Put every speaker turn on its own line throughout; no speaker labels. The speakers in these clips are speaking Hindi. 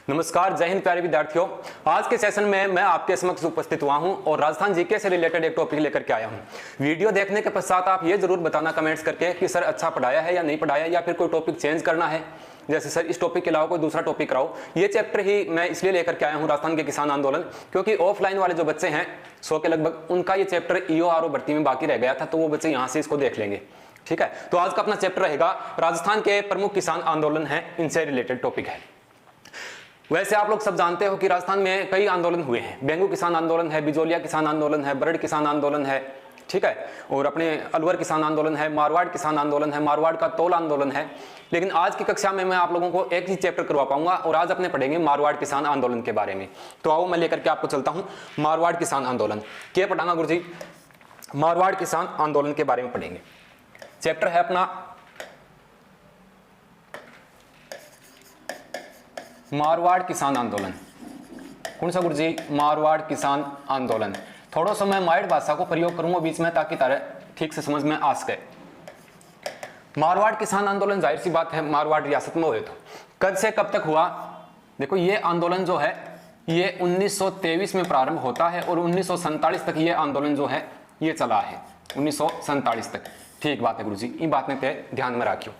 नमस्कार, जय हिंद प्यारे विद्यार्थियों। आज के सेशन में मैं आपके समक्ष उपस्थित हुआ हूं और राजस्थान जीके से रिलेटेड एक टॉपिक लेकर के आया हूं। वीडियो देखने के पश्चात आप ये जरूर बताना कमेंट्स करके कि सर अच्छा पढ़ाया है या नहीं पढ़ाया, या फिर कोई टॉपिक चेंज करना है, जैसे सर इस टॉपिक के अलावा कोई दूसरा टॉपिक कराओ। ये चैप्टर ही मैं इसलिए लेकर के आया हूँ राजस्थान के किसान आंदोलन, क्योंकि ऑफलाइन वाले जो बच्चे हैं 100 के लगभग, उनका ये चैप्टर ईओ आरओ भर्ती में बाकी रह गया था, तो वो बच्चे यहाँ से इसको देख लेंगे। ठीक है, तो आज का अपना चैप्टर रहेगा राजस्थान के प्रमुख किसान आंदोलन है, इनसे रिलेटेड टॉपिक है। वैसे आप लोग सब जानते हो कि राजस्थान में कई आंदोलन हुए हैं। बेंगू किसान आंदोलन है, बिजोलिया किसान आंदोलन है, बरड़ किसान आंदोलन है, ठीक है, और अपने अलवर किसान आंदोलन है, मारवाड़ किसान आंदोलन है, मारवाड़ का तौल आंदोलन है। लेकिन आज की कक्षा में मैं आप लोगों को एक ही चैप्टर करवा पाऊंगा और आज अपने पढ़ेंगे मारवाड़ किसान आंदोलन के बारे में। तो आओ मैं लेकर के आपको चलता हूं मारवाड़ किसान आंदोलन। क्या पढ़ाना गुरुजी? मारवाड़ किसान आंदोलन के बारे में पढ़ेंगे। चैप्टर है अपना मारवाड़ किसान आंदोलन। कौन सा गुरुजी? मारवाड़ किसान आंदोलन। थोड़ा सा मैं माइड भाषा को प्रयोग करूंगा बीच में, ताकि तारे ठीक से समझ में आ सके। मारवाड़ किसान आंदोलन जाहिर सी बात है मारवाड़ रियासत में हुए तो कब से कब तक हुआ? देखो, ये आंदोलन जो है ये 1923 में प्रारंभ होता है और 1947 तक ये आंदोलन जो है ये चला है, 1947 तक। ठीक बात है गुरुजी, इन बात में ध्यान में रखियो।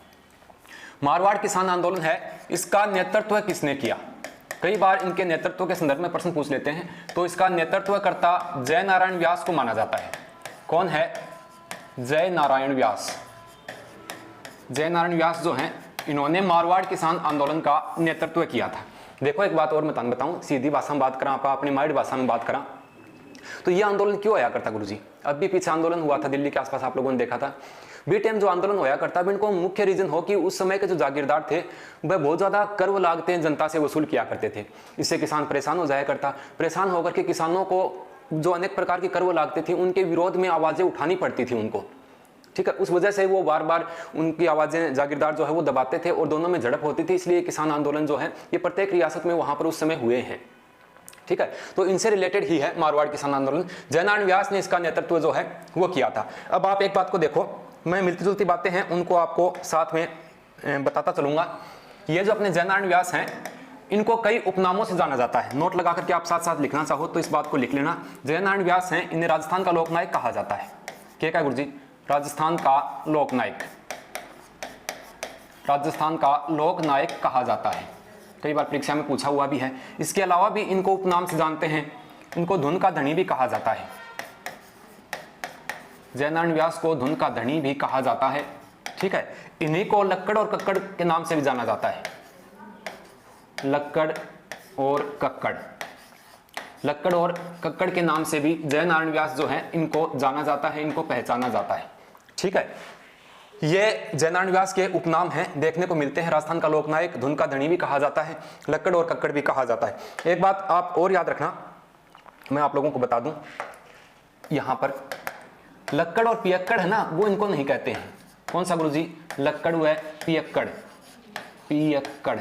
मारवाड़ किसान आंदोलन है, इसका नेतृत्व किसने किया? कई बार इनके नेतृत्व के संदर्भ में प्रश्न पूछ लेते हैं। तो इसका नेतृत्वकर्ता जय नारायण व्यास को माना जाता है। कौन है? जय नारायण व्यास। जय नारायण व्यास जो हैं, इन्होंने मारवाड़ किसान आंदोलन का नेतृत्व किया था। देखो एक बात और मैं बताऊं, सीधी भाषा में बात करा, आप अपनी माइड भाषा में बात करा, तो ये आंदोलन क्यों आया करता गुरुजी? अब भी पीछे आंदोलन हुआ था दिल्ली के आसपास, आप लोगों ने देखा था। बी टाइम जो आंदोलन होया करता है, इनको मुख्य रीजन हो कि उस समय के जो जागीरदार थे वह बहुत ज्यादा कर लागते जनता से वसूल किया करते थे। इससे किसान परेशान हो जाया करता। परेशान होकर के किसानों को जो अनेक प्रकार की कर लागते थे, उनके विरोध में आवाजें उठानी पड़ती थी उनको। ठीक है, उस वजह से वो बार बार उनकी आवाजें जागीरदार जो है वो दबाते थे और दोनों में झड़प होती थी। इसलिए किसान आंदोलन जो है ये प्रत्येक रियासत में वहां पर उस समय हुए हैं। ठीक है, तो इनसे रिलेटेड ही है मारवाड़ किसान आंदोलन। जयनारायण व्यास ने इसका नेतृत्व जो है वो किया था। अब आप एक बात को देखो, मैं मिलती जुलती बातें हैं उनको आपको साथ में बताता चलूंगा। ये जो अपने जयनारायण व्यास हैं, इनको कई उपनामों से जाना जाता है। नोट लगा करके आप साथ साथ लिखना चाहो तो इस बात को लिख लेना। जयनारायण व्यास हैं, इन्हें राजस्थान का लोकनायक कहा जाता है। क्या गुरुजी? राजस्थान का लोकनायक। राजस्थान का लोकनायक कहा जाता है, कई बार परीक्षा में पूछा हुआ भी है। इसके अलावा भी इनको उपनाम से जानते हैं। इनको धुन का धनी भी कहा जाता है। जयनारायण व्यास को धुन का धनी भी कहा जाता है। ठीक है, इन्हीं को लक्कड़ और कक्कड़ के नाम से भी जाना जाता है। लक्कड़ और कक्कड़, लक्कड़ और कक्कड़ के नाम से भी जयनारायण व्यास जो है इनको जाना जाता है, इनको पहचाना जाता है। ठीक है, ये जयनारायण व्यास के उपनाम हैं, देखने को मिलते हैं। राजस्थान का लोकनायक, धुन का धनी भी कहा जाता है, लक्कड़ और कक्कड़ भी कहा जाता है। एक बात आप और याद रखना, मैं आप लोगों को बता दूं, यहां पर लक्कड़ और पियक्कड़ है ना, वो इनको नहीं कहते हैं। कौन सा गुरुजी? लक्कड़ हुआ है, पियक्कड़। पियक्कड़,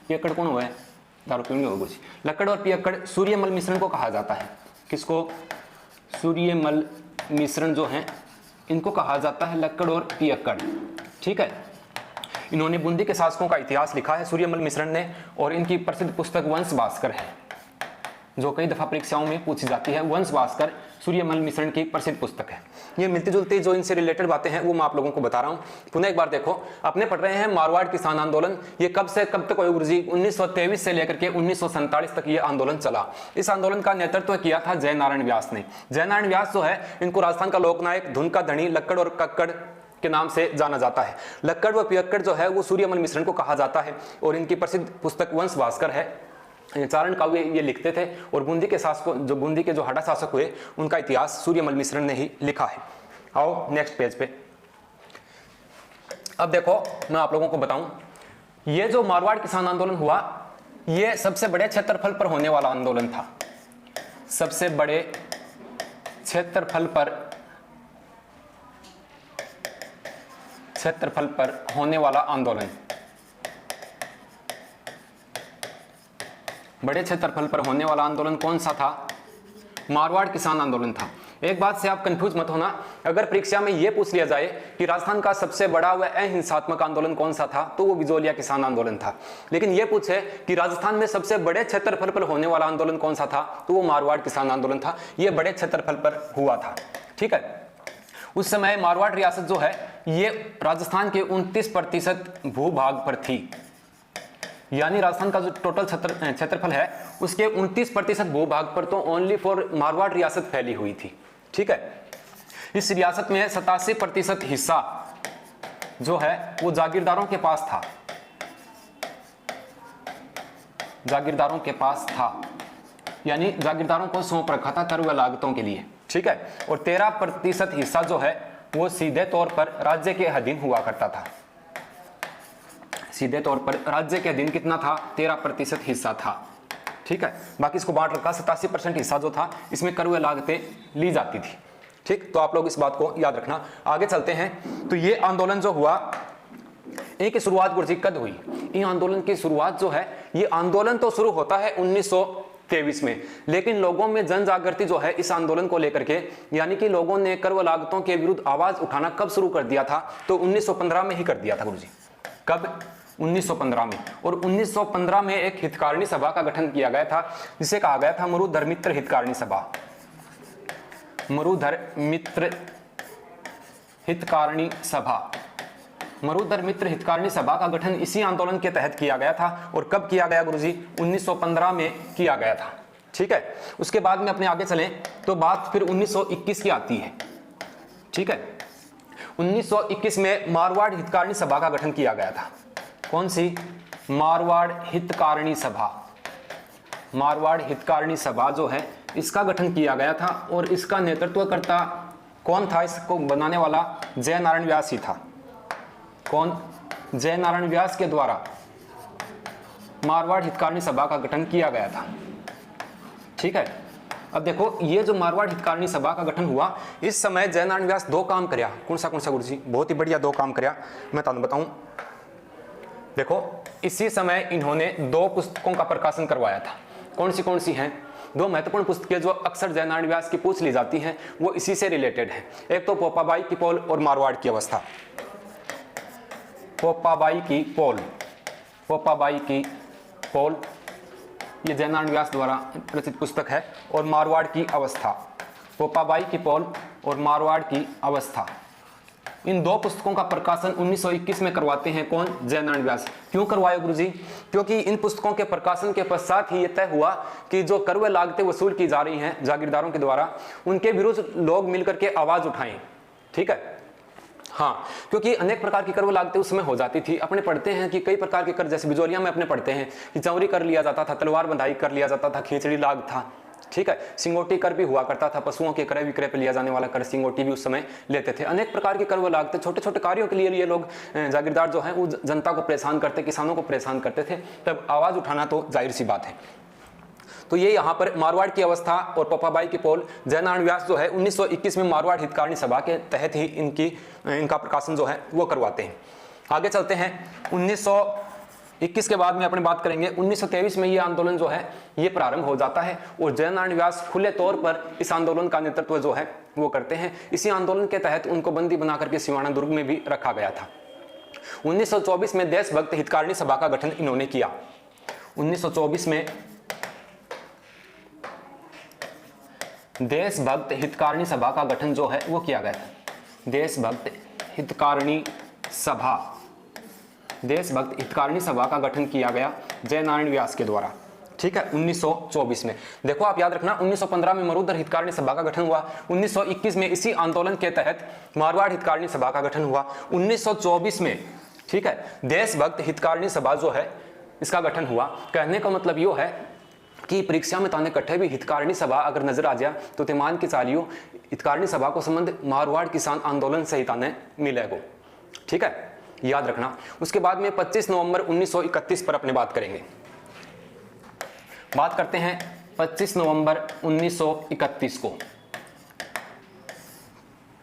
पियक्कड़ कौन हुआ है? दारू पीने होगा गुरुजी। लक्कड़ और पियक्कड़ सूर्यमल मिश्रण को कहा जाता है। किसको? सूर्यमल मिश्रण जो है इनको कहा जाता है लक्कड़ और पियक्कड़। ठीक है, इन्होंने बूंदी के शासकों का इतिहास लिखा है सूर्यमल मिश्रण ने, और इनकी प्रसिद्ध पुस्तक वंश भास्कर है, जो कई दफा परीक्षाओं में पूछी जाती है। वंश भास्कर सूर्यमल मिश्रण की प्रसिद्ध पुस्तक है। ये मिलती जुलती जो इनसे रिलेटेड बातें हैं वो मैं आप लोगों को बता रहा हूँ। पुनः एक बार देखो, अपने पढ़ रहे हैं मारवाड़ किसान आंदोलन। ये कब से कब तक हुआ गुरुजी? 1923 से लेकर के 1947 तक ये आंदोलन चला। इस आंदोलन का नेतृत्व किया था जय नारायण व्यास ने। जय नारायण व्यास जो है इनको राजस्थान का लोकनायक, धुन का धनी, लक्कड़ और कक्कड़ के नाम से जाना जाता है। लक्कड़ व पियक्कड़ जो है वो सूर्यमल मिश्रण को कहा जाता है, और इनकी प्रसिद्ध पुस्तक वंश भास्कर है। चारण काव्य ये लिखते थे, और बूंदी के शासकों, जो बूंदी के जो हड़ा शासक हुए, उनका इतिहास सूर्यमल मिश्रण ने ही लिखा है। आओ नेक्स्ट पेज पे। अब देखो मैं आप लोगों को बताऊं, ये जो मारवाड़ किसान आंदोलन हुआ, ये सबसे बड़े क्षेत्रफल पर होने वाला आंदोलन था। सबसे बड़े क्षेत्रफल पर होने वाला आंदोलन, बड़े क्षेत्रफल पर होने वाला आंदोलन कौन सा था? मारवाड़ किसान आंदोलन था। एक बात से आप कंफ्यूज मत होना, अगर परीक्षा में यह पूछ लिया जाए कि राजस्थान का सबसे बड़ा व अहिंसात्मक आंदोलन कौन सा था, तो वो बिजोलिया किसान आंदोलन था। लेकिन यह पूछे कि राजस्थान में सबसे बड़े क्षेत्रफल पर होने वाला आंदोलन कौन सा था, तो वो मारवाड़ किसान आंदोलन था। यह बड़े क्षेत्रफल पर हुआ था। ठीक है, उस समय मारवाड़ रियासत जो है ये राजस्थान के 29% भूभाग पर थी, यानी राजस्थान का जो टोटल क्षेत्रफल है उसके 29% भूभाग पर तो ओनली फॉर मारवाड़ रियासत फैली हुई थी। ठीक है, इस रियासत में 87% हिस्सा जो है वो जागीरदारों के पास था, जागीरदारों के पास था, यानी जागीरदारों को सौंप रखा था कर व लागतों के लिए। ठीक है, और 13% हिस्सा जो है वो सीधे तौर पर राज्य के अधीन हुआ करता था। सीधे तौर पर राज्य के अधीन कितना था, 13% हिस्सा था। ठीक है, बाकी इसको बांट रखा, 87% हिस्सा जो था इसमें कर व लागतें ली जाती थी। ठीक, तो आप लोग इस बात को याद रखना। आगे चलते हैं, तो ये आंदोलन जो हुआ इनकी शुरुआत गुरुजी कब हुई? इन आंदोलन की शुरुआत जो है, ये आंदोलन तो शुरू होता है 1923 में, लेकिन लोगों में जन जागृति जो है इस आंदोलन को लेकर के, यानी कि लोगों ने कर व लागतों के विरुद्ध आवाज उठाना कब शुरू कर दिया था? तो 1915 में ही कर दिया था गुरुजी। कब? 1915 में। और 1915 में एक हितकारिणी सभा का गठन किया गया था, जिसे कहा गया था मरुधर मित्र हितकारिणी सभा। मरुधर मित्र हितकारिणी सभा, मरुधर मित्र हितकारिणी सभा का गठन इसी आंदोलन के तहत किया गया था। और कब किया गया गुरुजी? 1915 में किया गया था। ठीक है, उसके बाद में अपने आगे चलें तो बात फिर 1921 की आती है। ठीक है, 1921 में मारवाड़ हितकारिणी सभा का गठन किया गया था। कौन सी? मारवाड़ हितकारिणी सभा। मारवाड़ हितकारिणी सभा जो है इसका गठन किया गया था, और इसका नेतृत्वकर्ता कौन था? इसको बनाने वाला जय नारायण व्यास ही था। कौन? जय नारायण व्यास के द्वारा मारवाड़ हितकारिणी सभा का गठन किया गया था। ठीक है, अब देखो ये जो मारवाड़ हितकारिणी सभा का गठन हुआ, इस समय जय नारायण व्यास दो काम करया। कौन सा गुरुजी? बहुत ही बढ़िया दो काम करया, मैं तुम बताऊं। देखो इसी समय इन्होंने दो पुस्तकों का प्रकाशन करवाया था। कौन सी हैं? दो महत्वपूर्ण पुस्तकें जो अक्सर जय नारायण व्यास की पूछ ली जाती हैं, वो इसी से रिलेटेड है। एक तो पोपाबाई की पोल और मारवाड़ की अवस्था। पोपाबाई की पोल, पोपाबाई की पोल ये जय नारायण व्यास द्वारा रचित पुस्तक है। और मारवाड़ की अवस्था, पोपाबाई की पोल और मारवाड़ की अवस्था, इन दो पुस्तकों का प्रकाशन 1921 में करवाते हैं। कौन? जय नारायण व्यास। क्यों करवाए गुरुजी? क्योंकि इन पुस्तकों के प्रकाशन के पश्चात ही यह तय हुआ कि जो कर व लागतें वसूल की जा रही हैं जागीरदारों के द्वारा, उनके विरुद्ध लोग मिलकर के आवाज उठाएं। ठीक है, हाँ, क्योंकि अनेक प्रकार की कर व लागतें उस समय हो जाती थी। अपने पढ़ते हैं कि कई प्रकार के कर, जैसे बिजोलिया में अपने पढ़ते हैं कि चौरी कर लिया जाता था, तलवार बंधाई कर लिया जाता था, खींचड़ी लाग था। ठीक है, सिंगोटी कर भी हुआ करता था, पशुओं के क्रय विक्रय पर लिया जाने वाला कर सिंगोटी भी उस समय लेते थे। अनेक प्रकार के कर व लागते, छोटे छोटे कार्यों के लिए ये लोग जागीरदार जो हैं वो जनता को परेशान करते, किसानों को परेशान करते थे। तब आवाज उठाना तो जाहिर सी बात है। तो ये यहाँ पर मारवाड़ की अवस्था और पोपाबाई की पोल, जय नारायण व्यास जो है 1921 में मारवाड़ हितकारिणी सभा के तहत ही इनका प्रकाशन जो है वो करवाते हैं। आगे चलते हैं, 1921 के बाद में अपने बात करेंगे। 1923 में ये आंदोलन जो है ये प्रारंभ हो जाता है, और जय नारायण व्यास खुले तौर पर इस आंदोलन का नेतृत्व जो है वो करते हैं। इसी आंदोलन के तहत उनको बंदी बना करके सिवाना दुर्ग में भी रखा गया था। 1924 में देशभक्त हितकारिणी सभा का गठन इन्होंने किया। 1924 में देशभक्त हितकारिणी सभा का गठन जो है वो किया गया था। देशभक्त हितकारिणी सभा, देशभक्त हितकारिणी सभा का गठन किया गया जय नारायण व्यास के द्वारा। ठीक है, 1924 में। देखो आप याद रखना, 1915 में मरुधर हितकारिणी सभा का गठन हुआ। 1921 में इसी आंदोलन के तहत मारवाड़ हितकारिणी सभा का गठन हुआ। 1924 में, ठीक है, देशभक्त हितकारिणी सभा जो है इसका गठन हुआ। कहने का मतलब यो है कि परीक्षा में ताने कट्ठे भी हितकारिणी सभा अगर नजर आ जाए तो तेमान की चालियों हितकारिणी सभा को संबंध मारवाड़ किसान आंदोलन से ही ताने मिलेगो। ठीक है, याद रखना। उसके बाद में 25 नवंबर 1931 पर अपने बात करेंगे। बात करते हैं 25 नवंबर 1931 को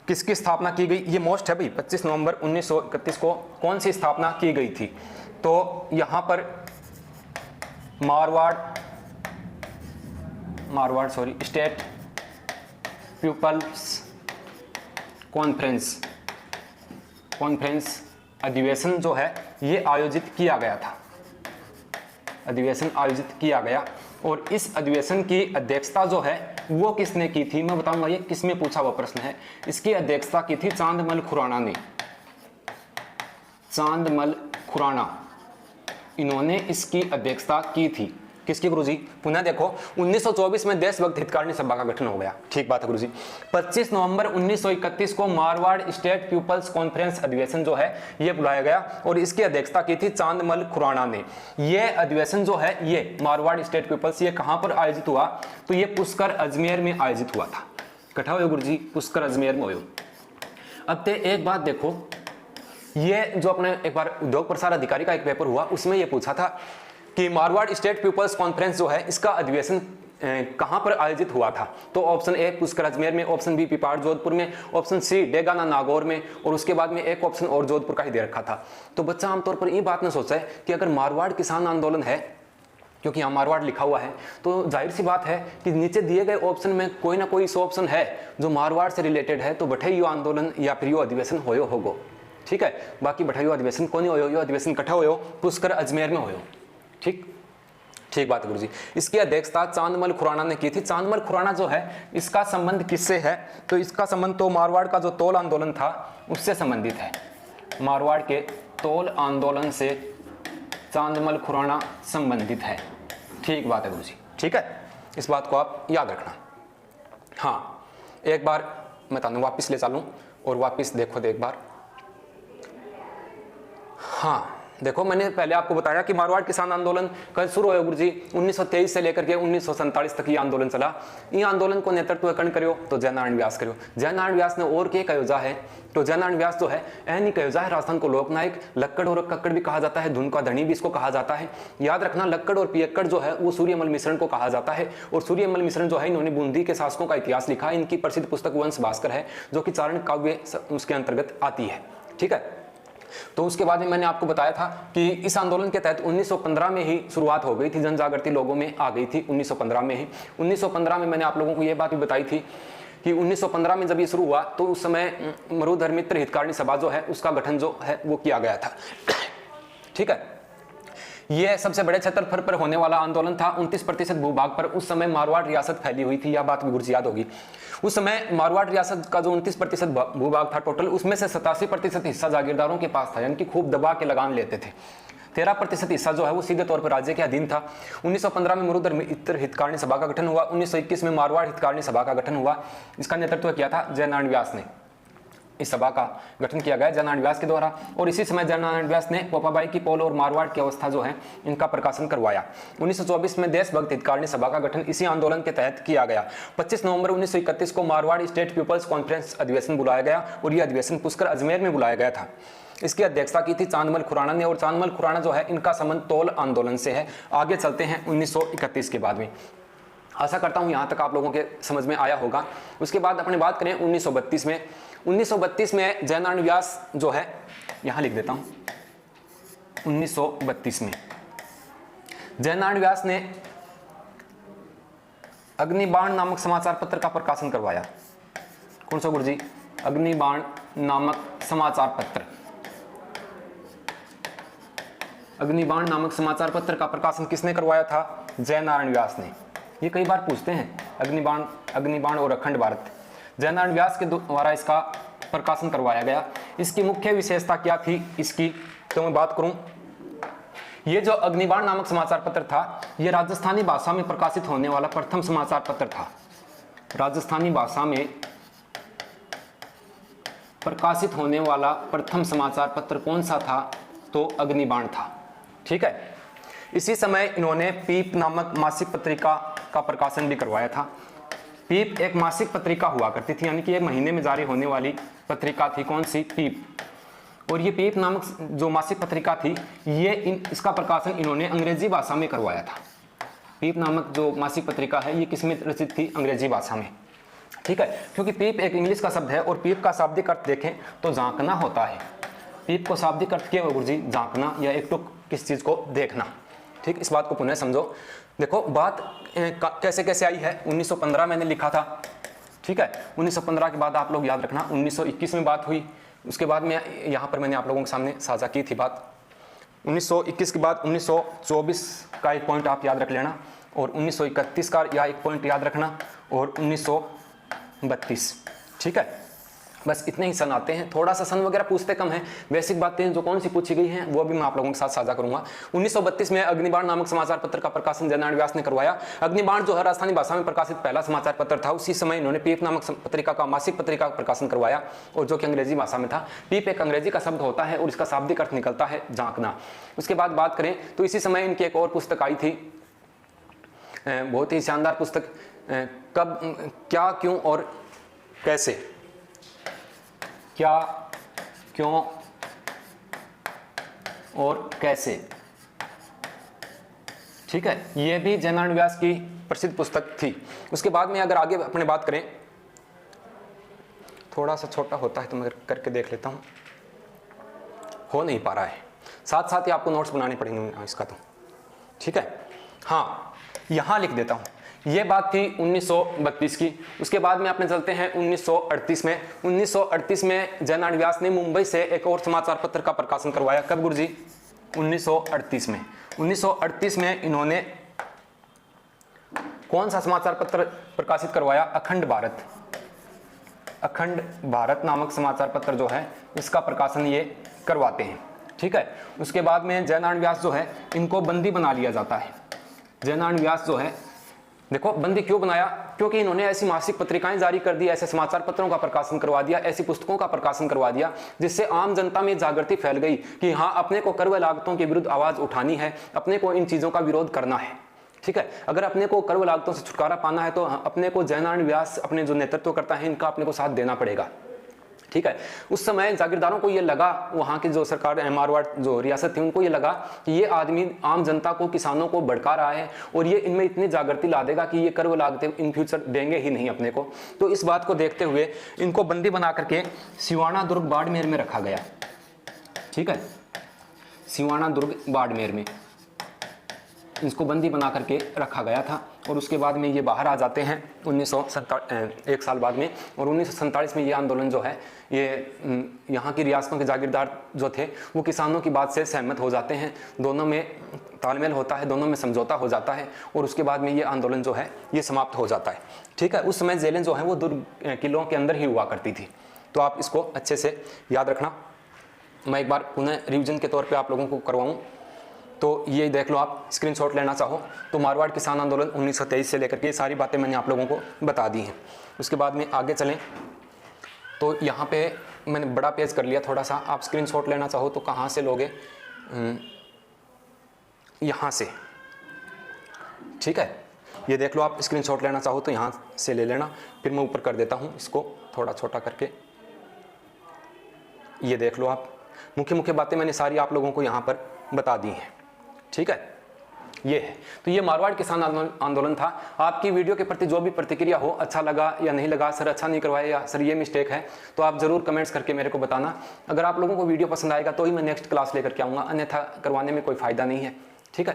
किसकी स्थापना की गई? ये मोस्ट है भाई। 25 नवंबर 1931 को कौन सी स्थापना की गई थी? तो यहां पर मारवाड़ स्टेट पीपल्स कॉन्फ्रेंस अधिवेशन जो है ये आयोजित किया गया था, अधिवेशन आयोजित किया गया। और इस अधिवेशन की अध्यक्षता जो है वो किसने की थी, मैं बताऊंगा ये किसमें पूछा हुआ प्रश्न है। इसकी अध्यक्षता की थी चांदमल खुराना ने, चांदमल खुराना, इन्होंने इसकी अध्यक्षता की थी। किसकी गुरुजी? पुनः देखो 1924 में देशभक्त हितकारिणी सभा का गठन हो गया, ठीक बात है गुरुजी। 25 नवंबर 1931 को मारवाड़ स्टेट पीपल्स कॉन्फ्रेंस अधिवेशन जो है ये बुलाया गया और इसकी अध्यक्षता की थी चांदमल खुराना ने। ये अधिवेशन जो है ये मारवाड़ स्टेट पीपल्स ये कहां पर आयोजित हुआ, तो ये पुष्कर अजमेर में आयोजित हुआ था। कठा हुए गुरुजी, पुष्कर अजमेर में हुआ। अब ते एक बात देखो, ये जो अपने एक बार उद्योग प्रसार अधिकारी का एक पेपर हुआ उसमें यह पूछा था कि मारवाड़ स्टेट पीपल्स कॉन्फ्रेंस जो है इसका अधिवेशन कहां पर आयोजित हुआ था। तो ऑप्शन ए पुष्कर अजमेर में, ऑप्शन बी पिपाड़ जोधपुर में, ऑप्शन सी डेगाना नागौर में और उसके बाद में एक ऑप्शन और जोधपुर का ही दे रखा था। तो बच्चा आमतौर पर ये बात ने सोचा है कि अगर मारवाड़ किसान आंदोलन है, क्योंकि यहाँ मारवाड़ लिखा हुआ है, तो जाहिर सी बात है कि नीचे दिए गए ऑप्शन में कोई ना कोई ऑप्शन है जो मारवाड़ से रिलेटेड है, तो बठे यो आंदोलन या फिर यो अधिवेशन होयो होगो, ठीक है। बाकी बठाइयो अधिवेशन कौन होयो, यो अधिवेशन कठा होयो पुष्कर अजमेर में होयो, ठीक बात है गुरुजी। इसकी अध्यक्षता चांदमल खुराना ने की थी। चांदमल खुराना जो है इसका संबंध किससे है, तो इसका संबंध तो मारवाड़ का जो तोल आंदोलन था उससे संबंधित है। मारवाड़ के तोल आंदोलन से चांदमल खुराना संबंधित है, ठीक बात है गुरुजी, ठीक है। इस बात को आप याद रखना। हाँ, एक बार मैं तानू वापिस ले चलूं और वापिस देखो एक बार। हाँ देखो, मैंने पहले आपको बताया कि मारवाड़ किसान आंदोलन कल शुरू हुआ गुरुजी, 1923 से लेकर के 1947 तक ये आंदोलन चला। ये आंदोलन को नेतृत्व कर्ण करियो तो जयनारायण व्यास करियो। जयनारायण व्यास ने और क्या कयोजा है, तो जयनारायण व्यास जो है नहीं कयोजा है राजस्थान को लोकनायक, लक्कड़ और कक्कड़ भी कहा जाता है, धुन का धनी भी इसको कहा जाता है। याद रखना, लक्कड़ और पियक्कड़ जो है वो सूर्यमल मिश्रण को कहा जाता है। और सूर्यमल मिश्रण जो है इन्होंने बूंदी के शासकों का इतिहास लिखा है। इनकी प्रसिद्ध पुस्तक वंश भास्कर है जो कि चारण काव्य उसके अंतर्गत आती है, ठीक है। तो उसके बाद में मैंने आपको बताया था कि इस आंदोलन के तहत 1915 में ही शुरुआत हो गई थी, जन जागृति लोगों में आ गई थी 1915 में ही। 1915 में मैंने आप लोगों को यह बात भी बताई थी कि 1915 में जब ये शुरू हुआ तो उस समय मरुधर मित्र हितकारिणी सभा जो है उसका गठन जो है वो किया गया था, ठीक है। यह सबसे बड़े क्षेत्रफल पर होने वाला आंदोलन था। 29% भूभाग पर उस समय मारवाड़ रियासत फैली हुई थी, यह बात भी गुरुजी याद होगी। उस समय मारवाड़ रियासत का जो 29% भूभाग था टोटल, उसमें से 87% हिस्सा जागीरदारों के पास था, यानी कि खूब दबा के लगान लेते थे। 13% हिस्सा जो है वो सीधे तौर पर राज्य के अधीन था। 1915 में मरुधर मित्र हितकारिणी सभा का गठन हुआ। 1921 में मारवाड़ हितकारिणी सभा का गठन हुआ। इसका नेतृत्व किया था जयनारायण व्यास ने। इस सभा का गठन किया गया जयनारायण व्यास के द्वारा। और इसी समय जयनारायण व्यास ने पोपाबाई की पोल और मारवाड़ की अवस्था जो है इनका प्रकाशन करवाया। 1924 में देशभक्त हितकारिणी सभा का गठन इसी आंदोलन के तहत किया गया। 25 नवंबर 1931 को मारवाड़ स्टेट पीपल्स कॉन्फ्रेंस अधिवेशन बुलाया गया और यह अधिवेशन पुष्कर अजमेर में बुलाया गया था। इसकी अध्यक्षता की थी चांदमल खुराना ने। और चांदमल खुराना जो है इनका संबंध तोल आंदोलन से है। आगे चलते हैं 1931 के बाद में। आशा करता हूं यहां तक आप लोगों के समझ में आया होगा। उसके बाद अपने बात करें 1932 में। 1932 में जयनारायण व्यास जो है, यहां लिख देता हूं, 1932 में जयनारायण व्यास ने अग्निबाण नामक समाचार पत्र का प्रकाशन करवाया। कौन सा गुरुजी? अग्निबाण नामक समाचार पत्र। अग्निबाण नामक समाचार पत्र का प्रकाशन किसने करवाया था? जयनारायण व्यास ने। ये कई बार पूछते हैं, अग्निबाण और अखंड भारत। जयनारायण व्यास के द्वारा इसका प्रकाशन करवाया गया। इसकी मुख्य विशेषता क्या थी इसकी, तो मैं बात करूं, ये जो अग्निबाण नामक समाचार पत्र था ये राजस्थानी भाषा में प्रकाशित होने वाला प्रथम समाचार पत्र था। राजस्थानी भाषा में प्रकाशित होने वाला प्रथम समाचार पत्र कौन सा था? तो अग्निबाण था, ठीक है। इसी समय इन्होंने पीप नामक मासिक पत्रिका का प्रकाशन भी करवाया था। पीप एक मासिक पत्रिका हुआ करती थी, यानी कि एक महीने में जारी होने वाली पत्रिका थी। कौन सी? पीप। और ये पीप नामक जो मासिक पत्रिका थी ये इसका प्रकाशन इन्होंने अंग्रेजी भाषा में करवाया था। पीप नामक जो मासिक पत्रिका है ये किसमें रचित थी? अंग्रेजी भाषा में, ठीक है। क्योंकि पीप एक इंग्लिश का शब्द है और पीप का शाब्दिक अर्थ देखें तो झांकना होता है। पीप को शाब्दिक अर्थ क्या है गुरुजी? झांकना या एक टुक किस चीज को देखना, ठीक। इस बात को पुनः समझो। देखो बात कैसे कैसे आई है। 1915 मैंने लिखा था, ठीक है। 1915 के बाद आप लोग याद रखना 1921 में बात हुई, उसके बाद में यहाँ पर मैंने आप लोगों के सामने साझा की थी बात। 1921 के बाद 1924 का एक पॉइंट आप याद रख लेना, और 1931 का या एक पॉइंट याद रखना, और 1932, ठीक है। बस इतने ही सन आते हैं, थोड़ा सा सन वगैरह पूछते कम हैं, बेसिक बातें जो कौन सी पूछी गई हैं वो भी मैं आप लोगों के साथ साझा करूंगा। 1932 में अग्निबाण नामक समाचार पत्र का प्रकाशन जयनारायण व्यास ने करवाया। अग्निबाण जो है राजस्थानी भाषा में प्रकाशित पहला समाचार पत्र था। उसी समय इन्होंने पीप नामक पत्रिका का, मासिक पत्रिका का प्रकाशन करवाया, और जो कि अंग्रेजी भाषा में था। पीप एक अंग्रेजी का शब्द होता है और इसका शाब्दिक अर्थ निकलता है झांकना। उसके बाद बात करें तो इसी समय इनकी एक और पुस्तक आई थी, बहुत ही शानदार पुस्तक, कब, क्या, क्यों और कैसे, क्या, क्यों और कैसे, ठीक है। यह भी जयनारायण व्यास की प्रसिद्ध पुस्तक थी। उसके बाद में अगर आगे अपने बात करें, थोड़ा सा छोटा होता है तो मैं करके देख लेता हूं, हो नहीं पा रहा है, साथ साथ ही आपको नोट्स बनाने पड़ेंगे इसका तो, ठीक है। हाँ, यहां लिख देता हूं, ये बात थी 1932 की। उसके बाद में अपने चलते हैं 1938 में। 1938 में जयनारायण व्यास ने मुंबई से एक और समाचार पत्र का प्रकाशन करवाया। कब गुरुजी? 1938 में। 1938 में इन्होंने कौन सा समाचार पत्र प्रकाशित करवाया? अखंड भारत। अखंड भारत नामक समाचार पत्र जो है इसका प्रकाशन ये करवाते हैं, ठीक है। उसके बाद में जयनारायण व्यास जो है इनको बंदी बना लिया जाता है। जयनारायण व्यास जो है, देखो बंदी क्यों बनाया? क्योंकि इन्होंने ऐसी मासिक पत्रिकाएं जारी कर दी, ऐसे समाचार पत्रों का प्रकाशन करवा दिया, ऐसी पुस्तकों का प्रकाशन करवा दिया, जिससे आम जनता में जागृति फैल गई कि हाँ, अपने को कर व लागतों के विरुद्ध आवाज उठानी है, अपने को इन चीजों का विरोध करना है, ठीक है। अगर अपने को कर व लागतों से छुटकारा पाना है तो अपने को जयनारायण व्यास अपने जो नेतृत्व करता है इनका अपने को साथ देना पड़ेगा, ठीक है। उस समय जागीरदारों को ये लगा, वहां की जो सरकार मारवाड़ जो रियासत थी उनको ये लगा कि ये आदमी आम जनता को, किसानों को भड़का रहा है और ये इनमें इतनी जागृति ला देगा कि ये कर व लागतें इन फ्यूचर देंगे ही नहीं अपने को। तो इस बात को देखते हुए इनको बंदी बना करके सिवाना दुर्ग बाड़मेर में रखा गया, ठीक है। सिवाना दुर्ग बाड़मेर में इसको बंदी बना करके रखा गया था। और उसके बाद में ये बाहर आ जाते हैं 1947, एक साल बाद में। और 1947 में ये आंदोलन जो है ये यहाँ की रियासतों के जागीरदार जो थे वो किसानों की बात से सहमत हो जाते हैं, दोनों में तालमेल होता है, दोनों में समझौता हो जाता है और उसके बाद में ये आंदोलन जो है ये समाप्त हो जाता है, ठीक है। उस समय जेलें जो हैं वो दुर्ग किलों के अंदर ही हुआ करती थी। तो आप इसको अच्छे से याद रखना। मैं एक बार पुनः रिविजन के तौर पर आप लोगों को करवाऊँ तो ये देख लो, आप स्क्रीनशॉट लेना चाहो तो मारवाड़ किसान आंदोलन 1923 से लेकर के सारी बातें मैंने आप लोगों को बता दी हैं। उसके बाद में आगे चलें तो यहाँ पे मैंने बड़ा पेज कर लिया थोड़ा सा, आप स्क्रीनशॉट लेना चाहो तो कहाँ से लोगे? यहाँ से, ठीक है। ये देख लो, आप स्क्रीनशॉट लेना चाहो तो यहाँ से ले लेना। फिर मैं ऊपर कर देता हूँ इसको थोड़ा छोटा करके। ये देख लो, आप मुख्य मुख्य बातें मैंने सारी आप लोगों को यहाँ पर बता दी हैं, ठीक है। ये है तो ये मारवाड़ किसान आंदोलन था। आपकी वीडियो के प्रति जो भी प्रतिक्रिया हो, अच्छा लगा या नहीं लगा, सर अच्छा नहीं करवाया या सर ये मिस्टेक है, तो आप जरूर कमेंट्स करके मेरे को बताना। अगर आप लोगों को वीडियो पसंद आएगा तो ही मैं नेक्स्ट क्लास लेकर के आऊँगा, अन्यथा करवाने में कोई फ़ायदा नहीं है, ठीक है।